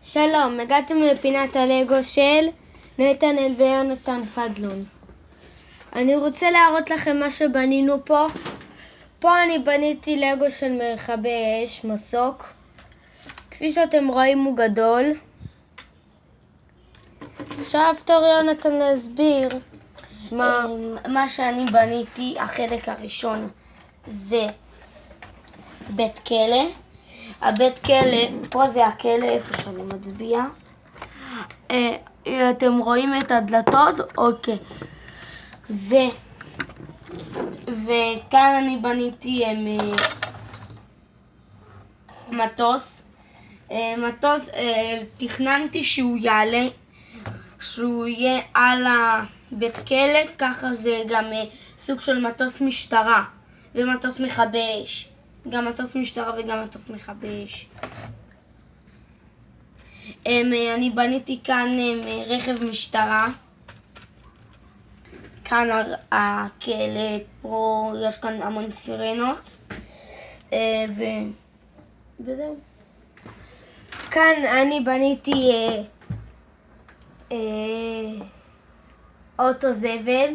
שלום, הגעתם לפינת הלגו של נתנאל ויונתן פדלון. אני רוצה להראות לכם מה שבנינו פה. פה אני בניתי לגו של מרחבי אש, מסוק. כפי שאתם רואים הוא גדול. עכשיו תור יונתן להסביר מה שאני בניתי, החלק הראשון זה בית כלא. הבית כלא, פה זה הכלא איפה שאני מצביע. אתם רואים את הדלתות? אוקיי. וכאן אני בניתי מטוס. תכננתי שהוא יהיה על הבית כלא, ככה זה גם סוג של מטוס משטרה ומטוס מכבי אש. גם מטוס משטרה וגם מטוס מכבי אש. אני בניתי כאן רכב משטרה. כאן הכלא, פה יש כאן המון סירנות. וזהו. כאן אני בניתי אוטו זבל.